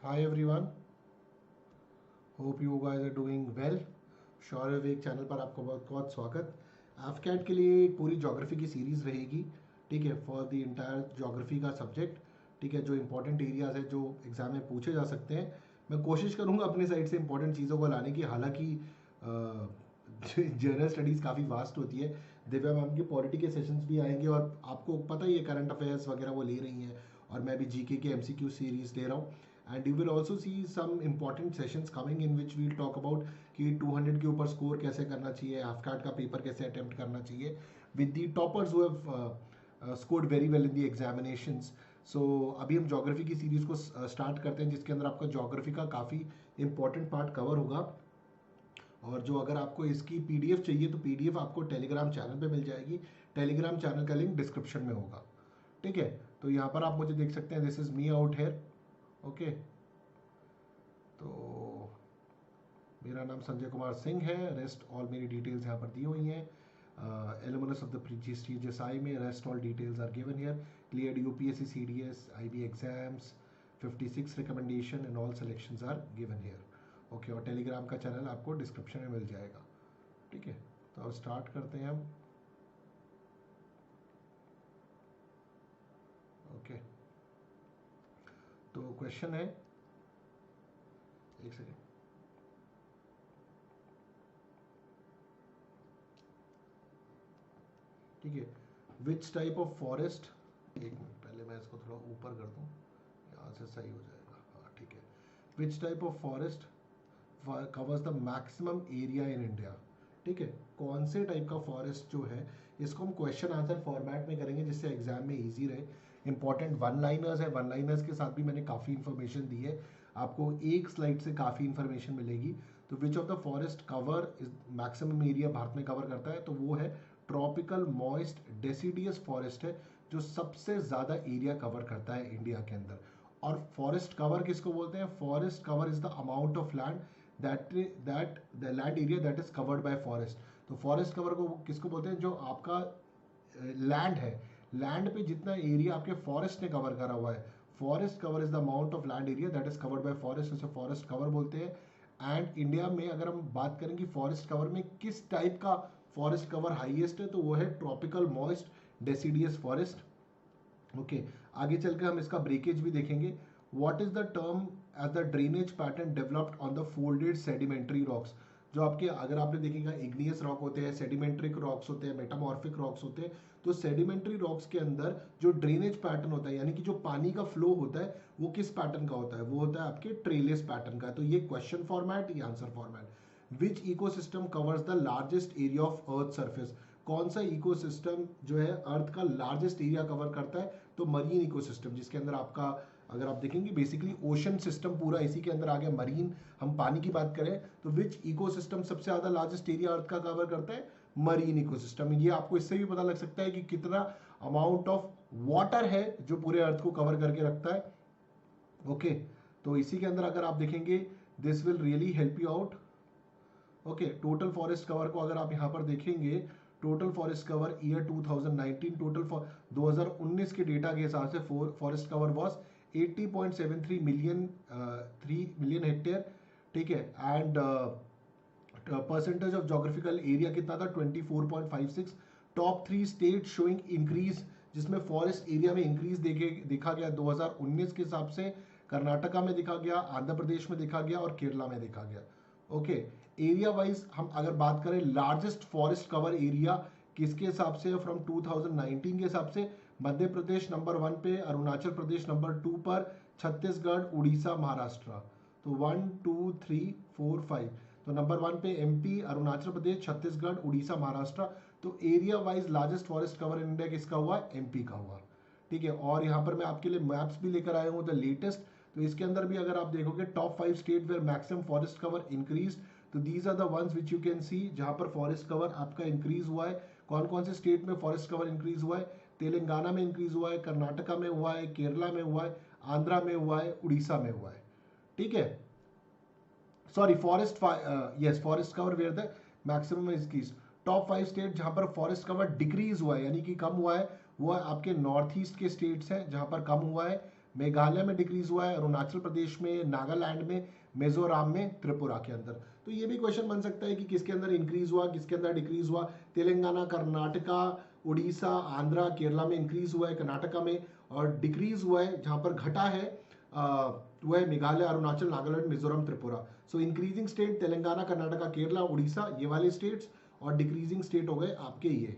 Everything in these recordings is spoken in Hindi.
Hi everyone, hope you guys are doing well. शौर्य वेग चैनल पर आपका बहुत बहुत स्वागत। एफकैट के लिए एक पूरी ज्योग्राफी की सीरीज रहेगी, ठीक है, फॉर द इंटायर ज्योग्राफी का सब्जेक्ट, ठीक है, जो इंपॉर्टेंट एरियाज है जो एग्जाम में पूछे जा सकते हैं। मैं कोशिश करूंगा अपनी साइड से इंपॉर्टेंट चीज़ों को लाने की, हालांकि जनरल स्टडीज़ काफ़ी वास्ट होती है। दिव्या मैम के पॉलिटी के सेशंस भी आएंगे और आपको पता ही है करंट अफेयर्स वगैरह वो ले रही हैं, और मैं भी जीके के एमसीक्यू सीरीज ले रहा हूँ। And you will also see some important sessions coming in which we'll talk about कि 200 के ऊपर स्कोर कैसे करना चाहिए, एफकैट का पेपर कैसे अटेम्प्ट करना चाहिए with the toppers who have scored very well in the examinations. So अभी हम ज्योग्राफी की सीरीज को स्टार्ट करते हैं, जिसके अंदर आपका ज्योग्राफी का काफ़ी इंपॉर्टेंट पार्ट कवर होगा। और जो अगर आपको इसकी पीडीएफ चाहिए तो पीडीएफ आपको टेलीग्राम चैनल पे मिल जाएगी। टेलीग्राम चैनल का लिंक डिस्क्रिप्शन में होगा, ठीक है। तो यहाँ पर आप मुझे देख सकते हैं, this is me out here, okay. तो मेरा नाम संजय कुमार सिंह है, रेस्ट ऑल मेरी डिटेल्स यहाँ पर दी हुई हैं। Alumnus of the prestigious I में rest all details are given here. Cleared UPSC CDS IB exams, 56 recommendation and all selections are given here, okay. और टेलीग्राम का चैनल आपको डिस्क्रिप्शन में मिल जाएगा, ठीक है। तो अब स्टार्ट करते हैं हम, ओके। तो क्वेश्चन है, एक सेकेंड, ठीक है। विच टाइप ऑफ फॉरेस्ट, एक मिनट पहले मैं इसको थोड़ा ऊपर कर दूं, यहाँ से सही हो जाएगा, हाँ ठीक है। Which type of forest covers the maximum area in India, ठीक है। कौन से टाइप का फॉरेस्ट जो है, इसको हम क्वेश्चन आंसर फॉर्मेट में करेंगे जिससे एग्जाम में इजी रहे। इंपॉर्टेंट वन लाइनर्स है, वन लाइनर्स के साथ भी मैंने काफ़ी इन्फॉर्मेशन दी है, आपको एक स्लाइड से काफ़ी इन्फॉर्मेशन मिलेगी। तो which of the forest cover is maximum area Bharat में कवर करता है, तो वो है ट्रॉपिकल मॉइस्ट डेसिडियस फॉरेस्ट है, जो सबसे ज़्यादा एरिया कवर करता है इंडिया के अंदर। और फॉरेस्ट कवर किसको बोलते हैं? Forest cover is the amount of land that the land area that is covered by forest. तो फॉरेस्ट कवर को किसको बोलते हैं? जो आपका लैंड है, लैंड पे जितना एरिया आपके फॉरेस्ट ने कवर करा हुआ है, forest cover is the amount of land area that is covered by forest, उसे फॉरेस्ट कवर बोलते हैं। एंड इंडिया में अगर हम बात करें कि फॉरेस्ट कवर में किस टाइप का फॉरेस्ट कवर हाईएस्ट है, तो वो है tropical moist deciduous forest, okay. आगे चलकर हम इसका ब्रेकेज भी देखेंगे। What is the term as the drainage pattern developed on the folded sedimentary rocks. जो आपके, अगर आपने देखेगा, इग्नियस रॉक होते हैं, सेडिमेंट्रिक रॉक्स होते हैं, मेटामॉर्फिक रॉक्स होते हैं। तो सेडिमेंट्री रॉक्स के अंदर जो ड्रेनेज पैटर्न होता है, यानी कि जो पानी का फ्लो होता है, वो किस पैटर्न का होता है? वो होता है आपके ट्रेलेस पैटर्न का। तो ये क्वेश्चन फॉर्मेट, ये answer format. Which ecosystem covers the largest area of earth surface. कौन सा इकोसिस्टम जो है अर्थ का लार्जेस्ट एरिया कवर करता है? तो मरीन इकोसिस्टम, जिसके अंदर आपका, अगर आप देखेंगे, बेसिकली ओशन सिस्टम पूरा इसी के अंदर आ गया। मरीन, हम पानी की बात करें तो विच इकोसिस्टम सबसे ज्यादा लार्जेस्ट एरिया अर्थ का कवर करता है? Marine ecosystem. ये आपको इससे भी पता लग सकता है कि कितना अमाउंट ऑफ वाटर है जो पूरे अर्थ को कवर करके रखता है, ओके। तो इसी के अंदर अगर आप देखेंगे, this will really help you out, okay. Total forest cover को अगर आप यहाँ पर देखेंगे, total forest cover year 2019, total 2019 के डेटा के हिसाब से forest cover was 80.73 million 3 million hectare, ठीक है। And percentage of geographical area कितना था? 24.56। टॉप 3 स्टेट शोइंग इंक्रीज, जिसमें फॉरेस्ट एरिया में इंक्रीज देखा गया 2019 के हिसाब से। कर्नाटका में देखा गया, आंध्र प्रदेश में देखा गया और केरला में देखा गया, ओके। एरिया वाइज हम अगर बात करें, लार्जेस्ट फॉरेस्ट कवर एरिया किसके हिसाब से? फ्रॉम 2019 के हिसाब से मध्य प्रदेश नंबर 1 पे, अरुणाचल प्रदेश नंबर 2 पर, छत्तीसगढ़, उड़ीसा, महाराष्ट्र। तो 1 2 3 4 5, तो नंबर 1 पे एमपी, अरुणाचल प्रदेश, छत्तीसगढ़, उड़ीसा, महाराष्ट्र। तो area wise largest forest cover in India किसका हुआ? एमपी का हुआ, ठीक है। और यहाँ पर मैं आपके लिए मैप्स भी लेकर आया हूँ, द लेटेस्ट। तो इसके अंदर भी अगर आप देखोगे, top 5 state where maximum forest cover increase, तो these are the ones which you can see, जहां पर फॉरेस्ट कवर आपका इंक्रीज हुआ है। कौन कौन से स्टेट में फॉरेस्ट कवर इंक्रीज हुआ है? तेलंगाना में इंक्रीज हुआ है, कर्नाटका में हुआ है, केरला में हुआ है, आंध्रा में हुआ है, उड़ीसा में हुआ है, ठीक है। Sorry, forest, yes, forest cover where the maximum increase. Top 5 state जहां पर फॉरेस्ट कवर डिक्रीज हुआ है, यानी कि कम हुआ है, वो आपके नॉर्थ ईस्ट के स्टेट्स हैं जहां पर कम हुआ है। मेघालय में डिक्रीज हुआ है, अरुणाचल प्रदेश में, नागालैंड में, मिजोरम में, त्रिपुरा के अंदर। तो ये भी क्वेश्चन बन सकता है कि किसके अंदर इंक्रीज हुआ, किसके अंदर डिक्रीज हुआ। तेलंगाना, कर्नाटका, उड़ीसा, आंध्रा, केरला में इंक्रीज हुआ है, कर्नाटका में, और डिक्रीज हुआ है जहां पर घटा है वो है मेघालय, अरुणाचल, नागालैंड, मिजोरम, त्रिपुरा। सो इंक्रीजिंग स्टेट तेलंगाना, कर्नाटका, केरला, उड़ीसा, ये वाले स्टेट्स, और डिक्रीजिंग स्टेट हो गए आपके ये।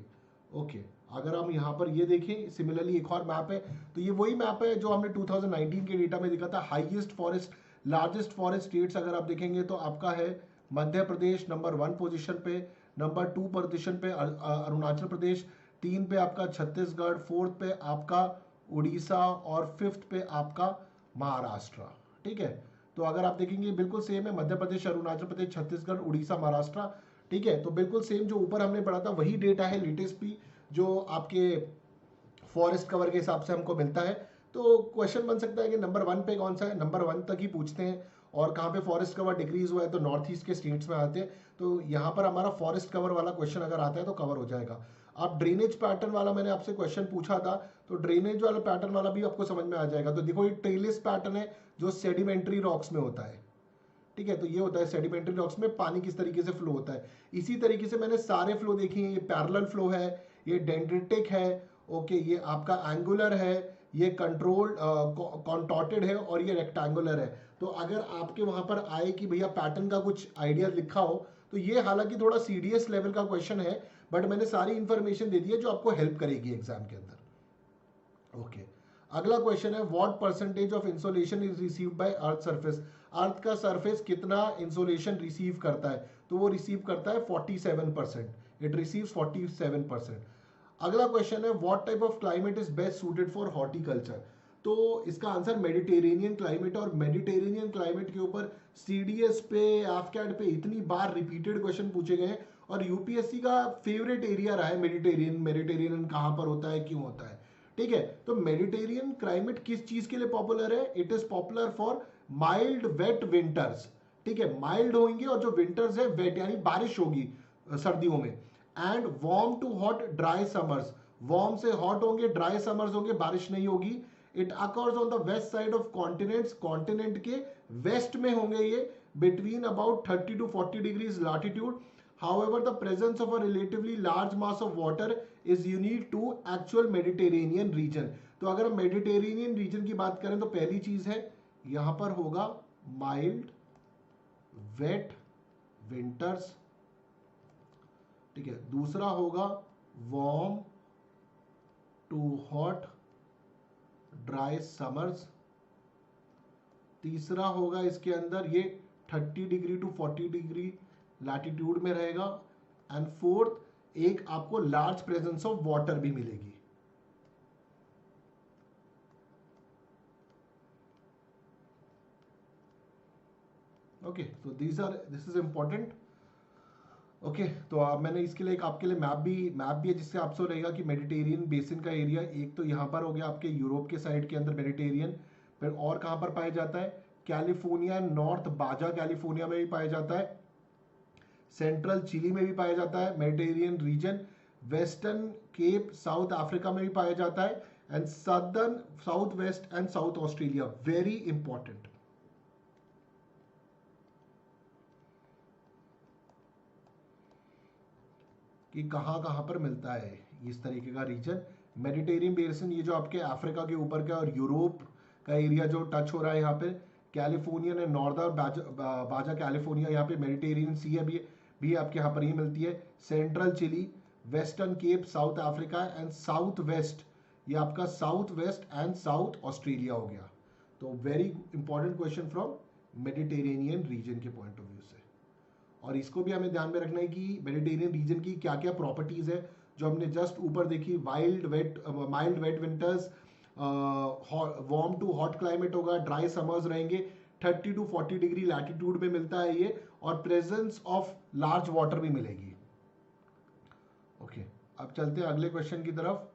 ओके, अगर हम यहाँ पर ये देखें, सिमिलरली एक और मैप है, तो ये वही मैप है जो हमने 2019 के डेटा में देखा था। Highest forest, largest forest states अगर आप देखेंगे तो आपका है मध्य प्रदेश नंबर 1 पोजीशन पे, नंबर 2 पोजीशन पे अरुणाचल प्रदेश, 3 पे आपका छत्तीसगढ़, 4th पे आपका उड़ीसा, और 5th पे आपका महाराष्ट्र। ठीक है, तो अगर आप देखेंगे बिल्कुल सेम है, मध्य प्रदेश, अरुणाचल प्रदेश, छत्तीसगढ़, उड़ीसा, महाराष्ट्र। ठीक है, तो बिल्कुल सेम जो ऊपर हमने पढ़ा था वही डेटा है लेटेस्ट भी, जो आपके फॉरेस्ट कवर के हिसाब से हमको मिलता है। तो क्वेश्चन बन सकता है कि नंबर 1 पे कौन सा है, नंबर 1 तक ही पूछते हैं, और कहाँ पे फॉरेस्ट कवर डिक्रीज हुआ है तो नॉर्थ ईस्ट के स्टेट्स में आते हैं। तो यहाँ पर हमारा फॉरेस्ट कवर वाला क्वेश्चन अगर आता है तो कवर हो जाएगा। अब ड्रेनेज पैटर्न वाला मैंने आपसे क्वेश्चन पूछा था, तो ड्रेनेज वाला पैटर्न वाला भी आपको समझ में आ जाएगा। तो देखो ये ट्रेलिस पैटर्न है जो सेडिमेंट्री रॉक्स में होता है। ठीक है, तो ये होता है सेडिमेंट्री रॉक्स में पानी किस तरीके से फ्लो होता है। इसी तरीके से मैंने सारे फ्लो देखे हैं, ये पैरेलल फ्लो है, ये डेंड्रिटिक है, ओके, ये आपका एंगुलर है, ये कंट्रोल्ड कॉन्टॉर्टेड है, और ये रेक्टेंगुलर है। तो अगर आपके वहां पर आए कि भैया पैटर्न का कुछ आइडिया लिखा हो, तो ये हालांकि थोड़ा सीडीएस लेवल का क्वेश्चन है, बट मैंने सारी इंफॉर्मेशन दे दी है जो आपको हेल्प करेगी एग्जाम के अंदर। ओके, अगला क्वेश्चन है, what percentage of insolation is received by earth surface. Earth का सरफेस कितना इंसोलेशन रिसीव करता है, तो वो रिसीव करता है 47%, इट रिसीव्स 47%। अगला क्वेश्चन है, what type of climate is best suited for horticulture. तो इसका आंसर मेडिटेरेनियन क्लाइमेट, और मेडिटेरेनियन क्लाइमेट के ऊपर सीडीएस पे, एफकैट पे इतनी बार रिपीटेड क्वेश्चन पूछे गए हैं, और यूपीएससी का फेवरेट एरिया रहा है मेडिटेरियन। मेडिटेरियन कहाँ पर होता है, क्यों होता है। ठीक है, तो मेडिटेरियन क्लाइमेट किस चीज के लिए पॉपुलर है, it is popular for mild wet winters. ठीक है, माइल्ड होंगे, और जो विंटर्स है वेट यानी बारिश होगी सर्दियों में, and warm to hot dry summers, warm से हॉट होंगे, ड्राई समर्स होंगे, बारिश नहीं होगी। It occurs on the west side of continents, continent के वेस्ट में होंगे ये, between about 30 to 40 degrees latitude. However, the presence of a relatively large mass of water is unique to actual Mediterranean region. तो अगर हम मेडिटेरेनियन रीजन की बात करें तो पहली चीज है यहां पर होगा माइल्ड वेट विंटर्स। ठीक है, दूसरा होगा warm to hot dry summers. तीसरा होगा इसके अंदर ये 30 डिग्री टू 40 डिग्री लैटिट्यूड में रहेगा। एंड फोर्थ, एक आपको लार्ज प्रेजेंस ऑफ वाटर भी मिलेगी। ओके, तो दिस इज इंपॉर्टेंट। ओके, तो अब मैंने इसके लिए एक आपके लिए मैप भी है, जिससे आपसे रहेगा कि मेडिटेरियन बेसिन का एरिया एक तो यहाँ पर हो गया आपके यूरोप के साइड के अंदर मेडिटेरियन, फिर और कहाँ पर पाया जाता है, कैलिफोर्निया, नॉर्थ बाजा कैलिफोर्निया में भी पाया जाता है, सेंट्रल चिली में भी पाया जाता है Mediterranean region, western Cape South Africa में भी पाया जाता है, and southern south west and south Australia. Very important. कि कहां कहां पर मिलता है इस तरीके का रीजन। मेडिटेरियन बेसिन ये जो आपके अफ्रीका के ऊपर का और यूरोप का एरिया जो टच हो रहा है यहाँ पे, कैलिफोर्निया ने नॉर्दर्न बाजा कैलिफोर्निया, यहाँ पे मेडिटेरियन सी है भी आपके यहाँ पर ही मिलती है। Central Chile, western Cape South Africa, and south west ये आपका south west and south Australia हो गया। तो very important question from Mediterranean region के पॉइंट ऑफ व्यू से। और इसको भी हमें ध्यान में रखना है कि मेडिटेरियन रीजन की क्या क्या प्रॉपर्टीज है जो हमने जस्ट ऊपर देखी। Mild wet winters, warm to hot climate होगा, ड्राई समर्स रहेंगे, 30 to 40 डिग्री लैटिट्यूड में मिलता है ये, और प्रेजेंस ऑफ लार्ज वाटर भी मिलेगी। ओके, अब चलते हैं अगले क्वेश्चन की तरफ।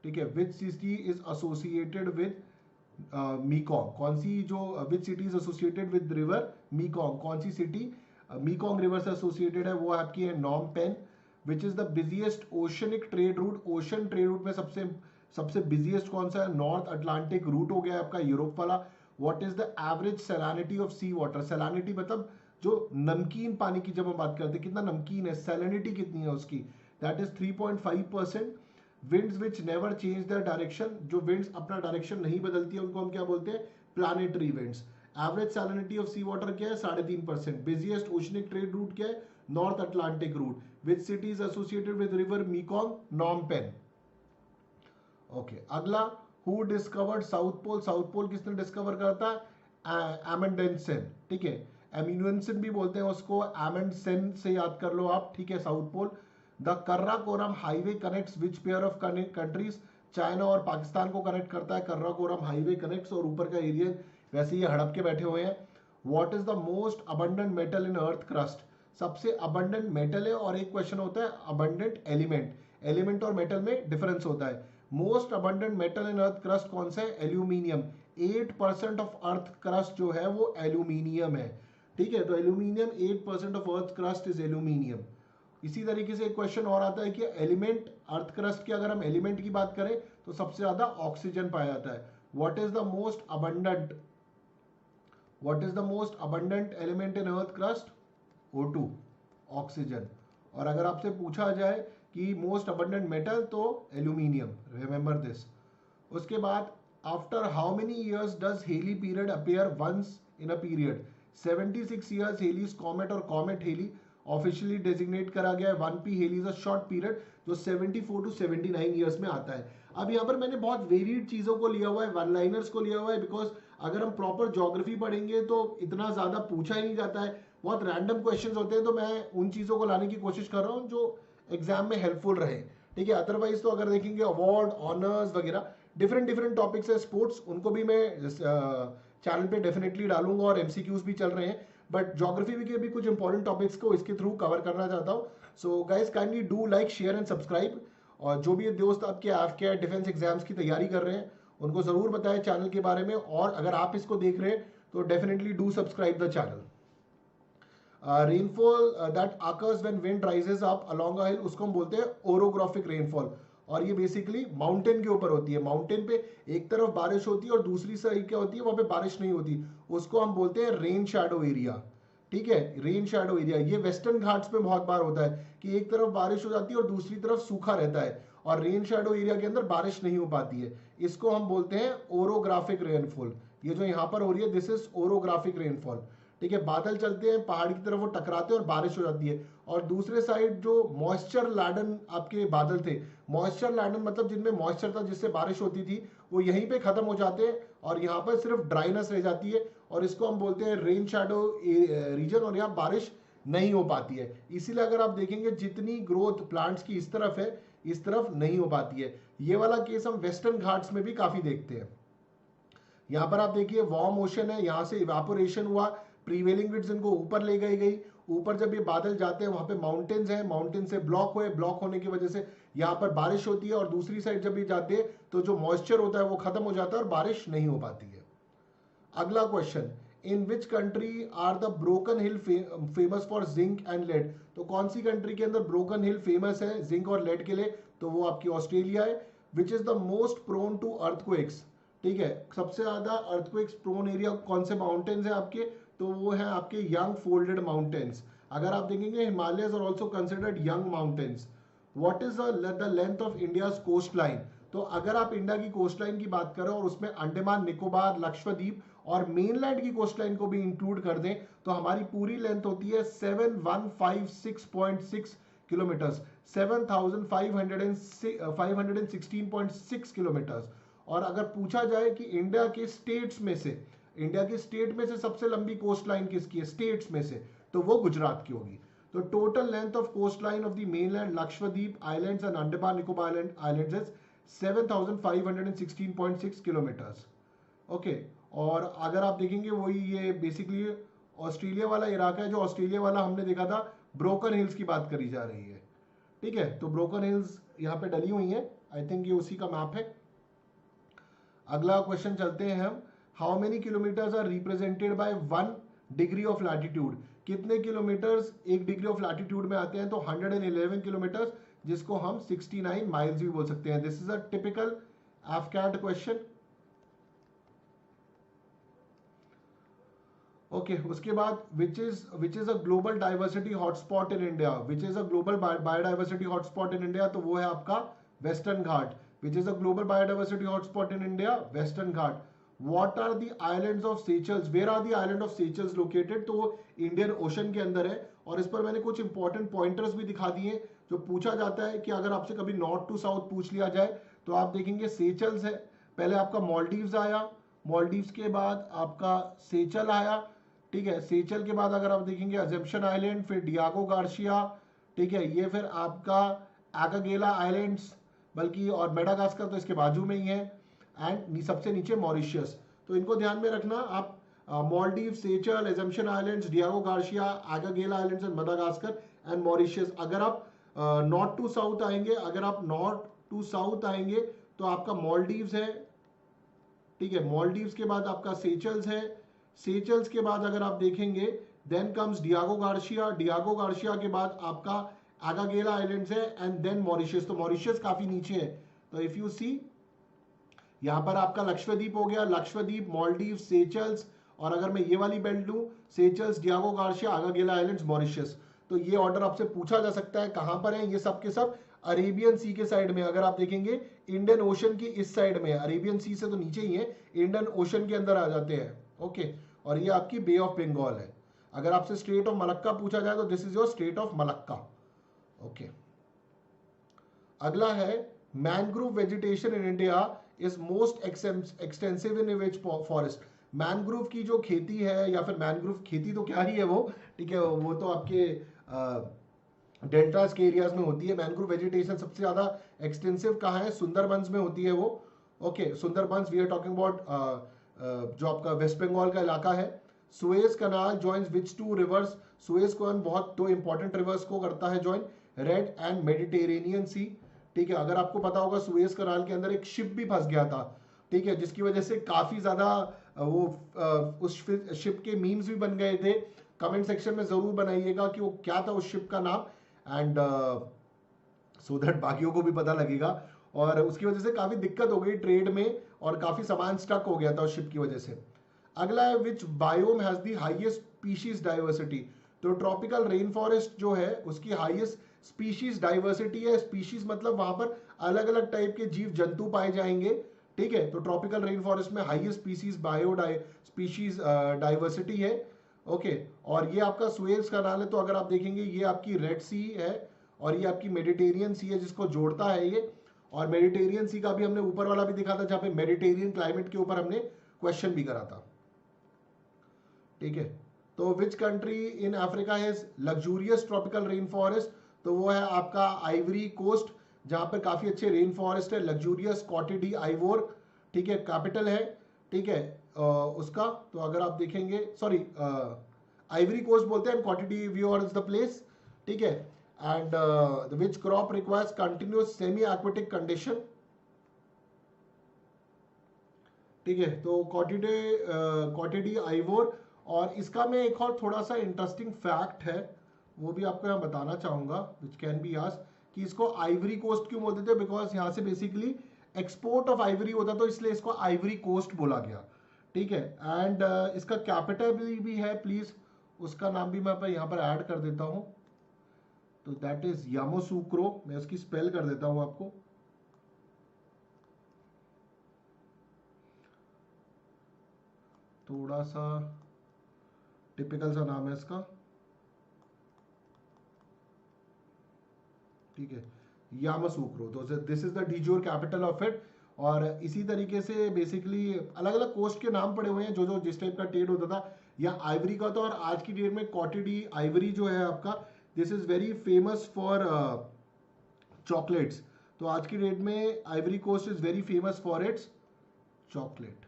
ठीक है, which city is associated with Mekong. कौन सी जो which city is associated with river Mekong, कौन सी सिटी मीकोंग रिवर से एसोसिएटेड है, वो आपकी है Phnom Penh. Which is the busiest oceanic trade route, ocean trade route में सबसे सबसे बिजिएस्ट कौन सा है? नॉर्थ अटलांटिक रूट हो गया आपका, यूरोप वाला। What is the average salinity of sea water? Salinity मतलब जो नमकीन पानी की जब हम बात करते हैं कितना नमकीन है, सैलिनिटी कितनी है उसकी, that is 3.5%। Winds which never change their direction, जो विंड्स अपना डायरेक्शन नहीं बदलती है उनको हम क्या बोलते हैं? Planetary winds. Average salinity of sea water क्या है? 3.5%। बिजिएस्ट ओशनिक ट्रेड रूट क्या है? North Atlantic route. Which city is associated with river Mekong? Phnom Penh. Okay, अगला, who discovered South Pole? South Pole किसने डिस्कवर करता है? एमंडेंसन, ठीक है, एम्यूनसन भी बोलते हैं उसको, एमंडसेन से याद कर लो आप, ठीक है, South Pole. The Karakoram highway connects which pair of countries? China और पाकिस्तान को कनेक्ट करता है कर्राकोरम हाईवे कनेक्ट्स, और ऊपर का एरिया वैसे ये हड़प के बैठे हुए हैं। What is the most abundant metal in earth crust? सबसे अबंडेंट मेटल है, और एक क्वेश्चन होता है अबंडेंट एलिमेंट। एलिमेंट और मेटल में डिफरेंस होता है। मोस्ट अबंडेंट मेटल इन अर्थ क्रस्ट कौन सा है? एल्यूमिनियम। 8% ऑफ अर्थ क्रस्ट जो है वो एल्यूमिनियम है, ठीक है, तो aluminium 8% of earth crust is aluminium. इसी तरीके से एक क्वेश्चन और आता है कि एलिमेंट अर्थ क्रस्ट की अगर हम एलिमेंट की बात करें तो सबसे ज्यादा ऑक्सीजन पाया जाता है। What is the most abundant element in earth crust? O2, oxygen. और अगर आपसे पूछा जाए कि मोस्ट अबंडेंट मेटल, तो एल्यूमिनियम, रिमेंबर दिस। उसके बाद, after how many years does Halley period appear once in a period? 76 years Halley's comet, और कॉमेट हेली ऑफिशियली डेजिग्नेट करा गया है। 1P Halley is a short period जो 74 to 79 ईयर्स में आता है। अब यहाँ पर मैंने बहुत वेरिड चीजों को लिया हुआ है, वन लाइनर्स को लिया हुआ है, बिकॉज अगर हम प्रॉपर ज्योग्राफी पढ़ेंगे तो इतना ज्यादा पूछा ही नहीं जाता है, बहुत रैंडम क्वेश्चंस होते हैं, तो मैं उन चीजों को लाने की कोशिश कर रहा हूँ जो एग्जाम में हेल्पफुल रहे, ठीक है। अदरवाइज तो अगर देखेंगे अवार्ड, ऑनर्स वगैरह, डिफरेंट टॉपिक्स है, स्पोर्ट्स, उनको भी मैं चैनल पे डेफिनेटली डालूंगा, और एमसीक्यूज भी चल रहे हैं, बट ज्योग्राफी के भी कुछ इंपॉर्टेंट टॉपिक्स को इसके थ्रू कवर करना चाहता हूँ। So guys kindly do like, share and subscribe. और जो भी दोस्त आपके डिफेंस एग्जाम्स की तैयारी कर रहे हैं उनको जरूर बताएं चैनल के बारे में, और अगर आप इसको देख रहे हैं तो definitely do subscribe the channel. Rainfall that occurs when wind rises up along a hill, उसको हम बोलते हैं ओरोग्राफिक रेनफॉल, और ये बेसिकली माउंटेन के ऊपर होती है। माउंटेन पे एक तरफ बारिश होती है और दूसरी साइड क्या होती है, वहां पे बारिश नहीं होती, उसको हम बोलते हैं रेन शैडो एरिया, ठीक है, रेन शैडो एरिया। ये वेस्टर्न घाट्स में बहुत बार होता है कि एक तरफ बारिश हो जाती है और दूसरी तरफ सूखा रहता है, और रेन शैडो एरिया के अंदर बारिश नहीं हो पाती है, इसको हम बोलते हैं ओरोग्राफिक रेनफॉल। ये जो यहाँ पर हो रही है, दिस इज ओरोग्राफिक रेनफॉल, ठीक है। बादल चलते हैं पहाड़ की तरफ, वो टकराते हैं और बारिश हो जाती है, और दूसरे साइड जो मॉइस्चर लैडन आपके बादल थे, मॉइस्चर लैडन मतलब जिनमें मॉइस्चर था जिससे बारिश होती थी, वो यहीं पे खत्म हो जाते हैं और यहाँ पर सिर्फ ड्राइनेस रह जाती है, और इसको हम बोलते हैं रेन शैडो रीजन, और यहाँ बारिश नहीं हो पाती है। इसीलिए अगर आप देखेंगे जितनी ग्रोथ प्लांट्स की इस तरफ है, इस तरफ नहीं हो पाती है। ये वाला केस हम वेस्टर्न घाट्स में भी काफी देखते हैं। यहाँ पर आप देखिए वार्म ओशन है, यहाँ से इवापोरेशन हुआ, प्रीवेलिंग विंड्स इनको ऊपर ले गई, ऊपर जब ये बादल जाते हैं वहां पे माउंटेन्स हैं, माउंटेन से ब्लॉक हुए, ब्लॉक होने की वजह से यहाँ पर बारिश होती है, और दूसरी साइड जब ये जाते हैं तो जो मॉइस्चर होता है वो खत्म हो जाता है और बारिश नहीं हो पाती है। अगला question, in which country are the Broken Hill famous for zinc and lead? तो कौन सी कंट्री के अंदर ब्रोकन हिल फेमस है जिंक और लेड के लिए? तो वो आपकी ऑस्ट्रेलिया है। Which is the most prone to earthquakes? ठीक है, सबसे ज्यादा अर्थक्वेक्स प्रोन एरिया कौन से माउंटेन्स है आपके? तो वो है आपके यंग फोल्डेड माउंटेन्स। अगर आप देखेंगे Himalayas are also considered young mountains. What is the length of India's coast line? तो अगर आप इंडिया की कोस्ट लाइन की बात करें और उसमें अंडमान निकोबार, लक्षद्वीप और मेनलैंड की कोस्ट लाइन को भी इंक्लूड कर दें तो हमारी पूरी लेंथ होती है 7156.6 किलोमीटर्स, 7516.6 किलोमीटर्स। और अगर पूछा जाए कि इंडिया के स्टेट में से सबसे लंबी कोस्ट लाइन किसकी है स्टेट्स में से, तो वो गुजरात की होगी। तो total length of coast line of the mainland, Lakshadweep islands and Andaman Nicobar islands is 7516.6 kilometres. Okay, और अगर आप देखेंगे वही ये बेसिकली ऑस्ट्रेलिया वाला इलाका है, जो ऑस्ट्रेलिया वाला हमने देखा था ब्रोकन हिल्स की बात करी जा रही है, ठीक है। तो ब्रोकन हिल्स यहाँ पे डली हुई है, आई थिंक ये उसी का मैप है। अगला क्वेश्चन चलते हैं हम, how many kilometres are represented by 1 degree of latitude? कितने किलोमीटर्स 1 डिग्री ऑफ लैटिट्यूड में आते हैं? तो 111 किलोमीटर्स, जिसको हम 69 माइल्स भी बोल सकते हैं। This is a typical AFCAT question. Okay उसके बाद which is a global diversity hotspot in India, which is a global biodiversity hotspot in India, तो वो है आपका western Ghat. Which is a global biodiversity hotspot in India, western Ghat. What are the islands of Seychelles, where are the island of Seychelles located, तो वो इंडियन ओशन के अंदर है। और इस पर मैंने कुछ इंपॉर्टेंट पॉइंटर्स भी दिखा दिए जो पूछा जाता है कि अगर आपसे कभी नॉर्थ टू साउथ पूछ लिया जाए तो आप देखेंगे सेचल्स है, पहले आपका मॉलडीव्स आया, मॉलडीव्स के बाद आपका सेचल आया, ठीक है। सेचल के बाद अगर आप देखेंगे अजम्पशन आइलैंड, फिर डियागो गार्शिया, ठीक है, ये फिर आपका एगागेला आइलैंड्स, बल्कि और मेडागास्कर तो इसके बाजू में ही है, एंड सबसे नीचे मॉरिशियस। तो इनको ध्यान में रखना आप, Maldive, Seychelle, Assumption islands, Diego Garcia, Agalega islands and Madagascar and Mauritius. अगर आप नॉर्थ टू साउथ आएंगे, अगर आप नॉर्थ टू साउथ आएंगे तो आपका मॉलडीव्स है, ठीक है, मॉलडीव्स के बाद आपका सेचल्स है, सेचल्स के बाद अगर आप देखेंगे then comes Diego Garcia, Diego Garcia के बाद आपका एगागेला आइलैंड्स है एंड देन मॉरिशियस। तो मॉरिशियस काफी नीचे है, तो इफ यू सी यहां पर आपका लक्षद्वीप हो गया, लक्षद्वीप, मॉलडीव, सेचल्स, और अगर मैं ये वाली बेल्ट लूं, सेचल्स, Diego Garcia, Agalega islands, Mauritius. तो ये ऑर्डर आपसे पूछा जा सकता है कहां पर है, ये सब के सब अरेबियन सी के साइड में। अगर आप देखेंगे इंडियन ओशन की इस साइड में, अरेबियन सी से तो नीचे ही है, इंडियन ओशन के अंदर आ जाते हैं, ओके। और ये आपकी बे ऑफ बंगाल है। अगर आपसे स्टेट ऑफ मलक्का पूछा जाए तो this is your state of Malacca, okay. अगला है mangrove vegetation in India is most extensive in which forest. Mangrove की जो खेती है, या फिर मैनग्रोव खेती तो क्या ही है वो, ठीक है, वो तो आपके डेल्टास के एरियाज में होती है। मैनग्रोव वेजिटेशन सबसे ज्यादा एक्सटेंसिव कहाँ है, सुंदरबंस में होती है वो, okay. Sundarbans we are talking about जो आपका वेस्ट बंगाल का इलाका है। Suez canal joins which two rivers, Suez canal बहुत दो इंपॉर्टेंट रिवर्स को करता है join, red and Mediterranean sea, ठीक है। अगर आपको पता होगा सुएज कनाल के अंदर एक शिप भी फंस गया था, ठीक है, जिसकी वजह से काफी ज्यादा वो उस शिप के मीम्स भी बन गए थे। कमेंट सेक्शन में जरूर बनाइएगा कि वो क्या था उस शिप का नाम, एंड सो दैट बाकियों को भी पता लगेगा। और उसकी वजह से काफी दिक्कत हो गई ट्रेड में, और काफी सामान स्टक हो गया था उस शिप की वजह से। अगला है which biome has the highest species diversity. तो ट्रॉपिकल रेन फॉरेस्ट जो है उसकी हाईएस्ट स्पीशीज डाइवर्सिटी है, स्पीशीज मतलब वहां पर अलग अलग टाइप के जीव जंतु पाए जाएंगे, ठीक है। तो ट्रॉपिकल रेन फॉरेस्ट में हाईएस्ट स्पीशीज स्पीशीज डाइवर्सिटी है, ओके। और ये आपका सुएज कनाल है, तो अगर आप देखेंगे ये आपकी रेड सी है और ये आपकी मेडिटेरियन सी है जिसको जोड़ता है ये। और मेडिटेरियन सी का भी हमने ऊपर वाला भी दिखा था जहां पे मेडिटेरियन क्लाइमेट के ऊपर हमने क्वेश्चन भी करा था, ठीक है। तो which country in Africa has luxurious tropical rain forest, तो वो है आपका आइवरी कोस्ट, जहां पर काफी अच्छे रेन फॉरेस्ट है, लग्जूरियस कॉटेडी आइवोर, ठीक है, कैपिटल है, ठीक है, उसका। तो अगर आप देखेंगे, सॉरी, आइवरी कोस्ट बोलते हैं, कॉटेडी व्यूअर इज द प्लेस, ठीक है। And which crop requires continuous semi aquatic condition, ठीक है। तो कॉटेडी आइवोर। और इसका मैं एक और थोड़ा सा इंटरेस्टिंग फैक्ट है वो भी आपको यहाँ बताना चाहूंगा, विच कैन बी आस्क्ड, कि इसको आइवरी कोस्ट क्यों बोलते थे, बिकॉज यहाँ से बेसिकली एक्सपोर्ट ऑफ आइवरी होता, तो इसलिए इसको आइवरी कोस्ट बोला गया, ठीक है। एंड इसका कैपिटल भी है, प्लीज उसका नाम भी मैं यहाँ पर ऐड कर देता हूँ, तो दैट इज यामोसूक्रो। मैं उसकी स्पेल कर देता हूँ आपको, थोड़ा सा टिपिकल सा नाम है इसका, ठीक है, यामासूक्रो। तो this is the de jure capital of it. और इसी तरीके से बेसिकली अलग अलग कोस्ट के नाम पड़े हुए हैं जो जो जिस टाइप का ट्रेड होता था, या आइवरी का था। और आज की डेट में कॉटेडी आइवरी जो है आपका, this is very famous for chocolates. तो आज की डेट में Ivory Coast is very famous for its chocolate,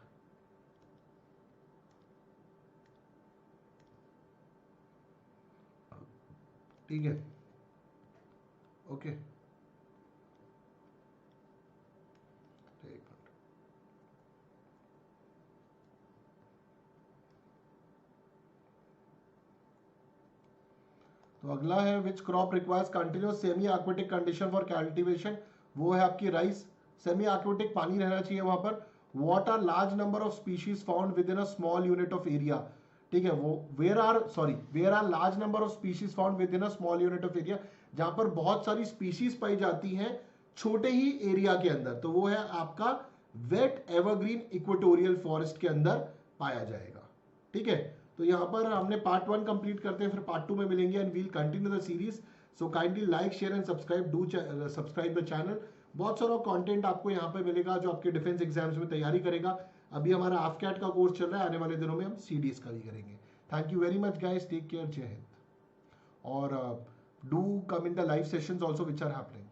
ठीक है, ओके। तो अगला है which crop requires continuous semi aquatic condition for cultivation, वो है आपकी राइस, सेमी एक्वेटिक पानी रहना चाहिए वहां पर। What are large number of species found within a small unit of area, ठीक है, वो where are large number of species found within a small unit of area, जहां पर बहुत सारी स्पीशीज पाई जाती हैं छोटे ही एरिया के अंदर, तो वो है आपका वेट एवरग्रीन इक्वेटोरियल फॉरेस्ट के अंदर पाया जाएगा। ठीक है, तो यहां पर हमने पार्ट 1 कंप्लीट करते हैं, फिर पार्ट 2 में मिलेंगे and we'll continue the series. So kindly like share and subscribe, do subscribe the channel. बहुत सारा कंटेंट आपको यहाँ पे मिलेगा जो आपके डिफेंस एग्जाम्स में तैयारी करेगा। अभी हमारा AFCAT का कोर्स चल रहा है, आने वाले दिनों में हम CDS का भी करेंगे। Thank you very much guys, take care, जय हिंद। और do come in the live sessions also which are happening.